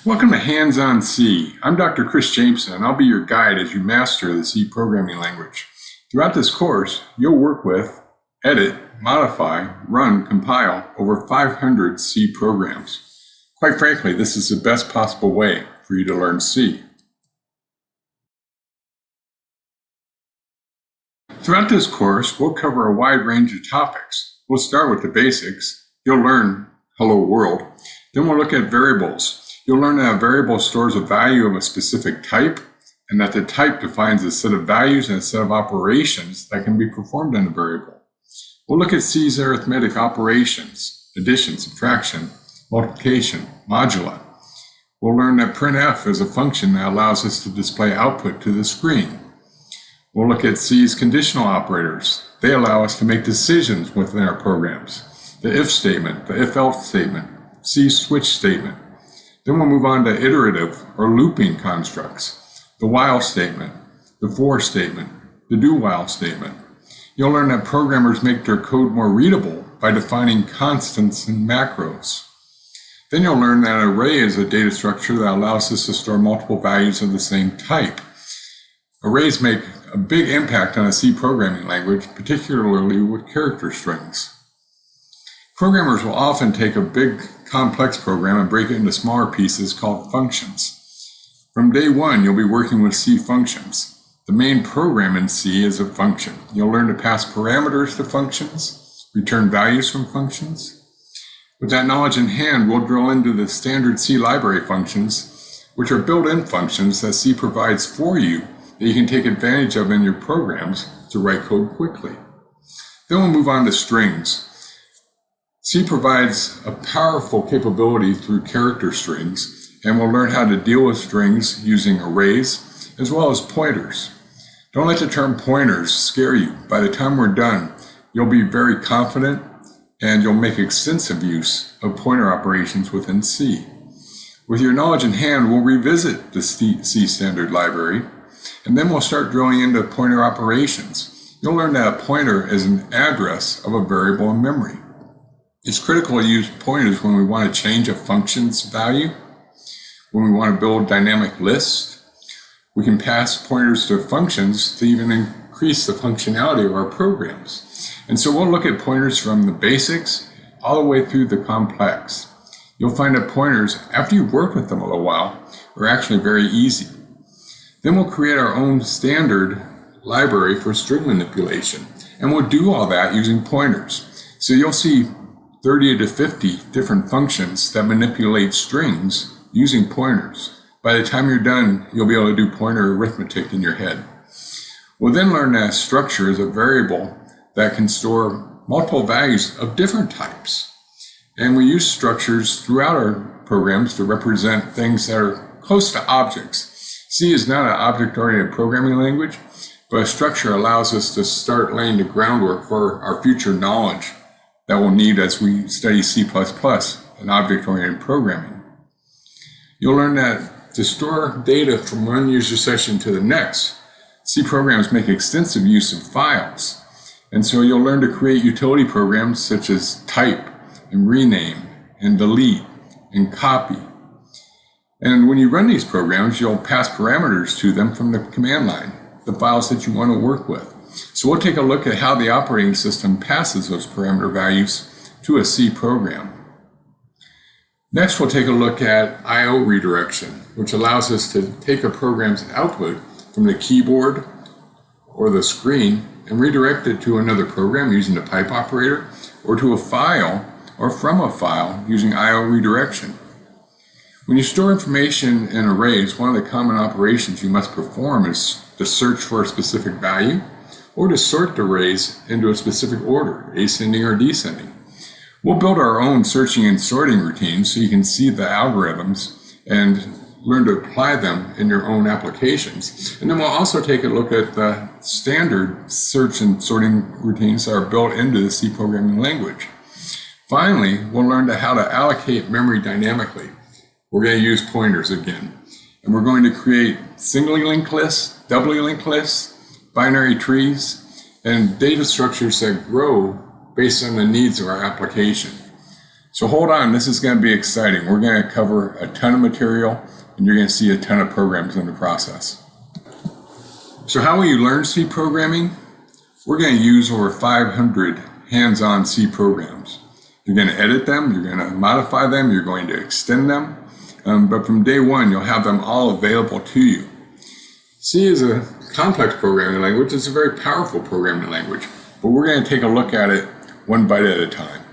Welcome to Hands-on C. I'm Dr. Chris Jameson, and I'll be your guide as you master the C programming language. Throughout this course, you'll work with, edit, modify, run, compile over 500 C programs. Quite frankly, this is the best possible way for you to learn C. Throughout this course, we'll cover a wide range of topics. We'll start with the basics. You'll learn Hello World. Then we'll look at variables. You'll learn that a variable stores a value of a specific type, and that the type defines a set of values and a set of operations that can be performed in a variable. We'll look at C's arithmetic operations, addition, subtraction, multiplication, moduli. We'll learn that printf is a function that allows us to display output to the screen. We'll look at C's conditional operators. They allow us to make decisions within our programs. The if statement, the if-else statement, C's switch statement. Then we'll move on to iterative or looping constructs, the while statement, the for statement, the do while statement. You'll learn that programmers make their code more readable by defining constants and macros. Then you'll learn that an array is a data structure that allows us to store multiple values of the same type. Arrays make a big impact on a C programming language, particularly with character strings. Programmers will often take a big complex program and break it into smaller pieces called functions. From day one, you'll be working with C functions. The main program in C is a function. You'll learn to pass parameters to functions, return values from functions. With that knowledge in hand, we'll drill into the standard C library functions, which are built-in functions that C provides for you that you can take advantage of in your programs to write code quickly. Then we'll move on to strings. C provides a powerful capability through character strings, and we'll learn how to deal with strings using arrays as well as pointers. Don't let the term pointers scare you. By the time we're done, you'll be very confident and you'll make extensive use of pointer operations within C. With your knowledge in hand, we'll revisit the C standard library, and then we'll start drilling into pointer operations. You'll learn that a pointer is an address of a variable in memory. It's critical to use pointers when we want to change a function's value, when we want to build dynamic lists. We can pass pointers to functions to even increase the functionality of our programs. And so we'll look at pointers from the basics all the way through the complex. You'll find that pointers, after you've worked with them a little while, are actually very easy. Then we'll create our own standard library for string manipulation, and we'll do all that using pointers. So you'll see 30 to 50 different functions that manipulate strings using pointers. By the time you're done, you'll be able to do pointer arithmetic in your head. We'll then learn that a structure is a variable that can store multiple values of different types. And we use structures throughout our programs to represent things that are close to objects. C is not an object-oriented programming language, but a structure allows us to start laying the groundwork for our future knowledge that we'll need as we study C++ and object-oriented programming. You'll learn that to store data from one user session to the next, C programs make extensive use of files. And so you'll learn to create utility programs such as type and rename and delete and copy. And when you run these programs, you'll pass parameters to them from the command line, the files that you want to work with. So we'll take a look at how the operating system passes those parameter values to a C program. Next, we'll take a look at I/O redirection, which allows us to take a program's output from the keyboard or the screen and redirect it to another program using the pipe operator, or to a file or from a file using I/O redirection. When you store information in arrays, one of the common operations you must perform is to search for a specific value, or to sort the arrays into a specific order, ascending or descending. We'll build our own searching and sorting routines so you can see the algorithms and learn to apply them in your own applications. And then we'll also take a look at the standard search and sorting routines that are built into the C programming language. Finally, we'll learn how to allocate memory dynamically. We're going to use pointers again. And we're going to create singly linked lists, doubly linked lists, binary trees, and data structures that grow based on the needs of our application. So hold on, this is going to be exciting. We're going to cover a ton of material and you're going to see a ton of programs in the process. So how will you learn C programming? We're going to use over 500 hands-on C programs. You're going to edit them, you're going to modify them, you're going to extend them, but from day one you'll have them all available to you. C is a complex programming language. It's a very powerful programming language, but we're going to take a look at it one bite at a time.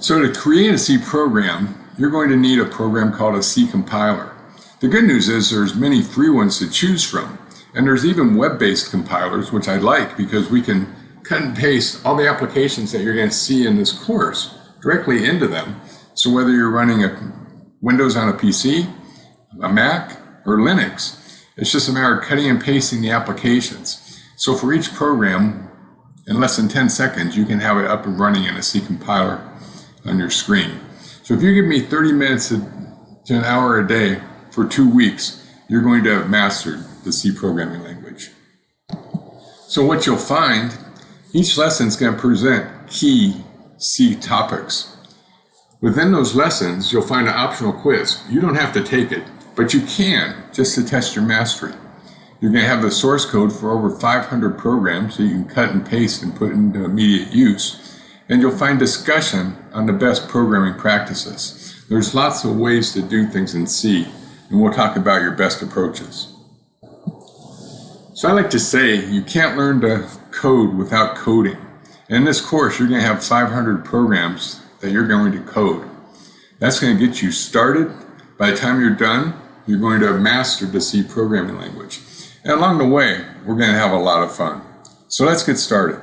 So to create a C program, you're going to need a program called a C compiler. The good news is there's many free ones to choose from, and there's even web-based compilers, which I like because we can cut and paste all the applications that you're going to see in this course directly into them. So whether you're running a Windows on a PC, a Mac, or Linux, it's just a matter of cutting and pasting the applications. So for each program, in less than 10 seconds, you can have it up and running in a C compiler on your screen. So if you give me 30 minutes to an hour a day for 2 weeks, you're going to have mastered the C programming language. So what you'll find, each lesson is going to present key C topics. Within those lessons, you'll find an optional quiz. You don't have to take it, but you can, just to test your mastery. You're going to have the source code for over 500 programs so you can cut and paste and put into immediate use. And you'll find discussion on the best programming practices. There's lots of ways to do things in C, and we'll talk about your best approaches. So I like to say you can't learn to code without coding. And in this course, you're going to have 500 programs that you're going to code. That's going to get you started. By the time you're done, you're going to have mastered the C programming language. And along the way, we're going to have a lot of fun. So let's get started.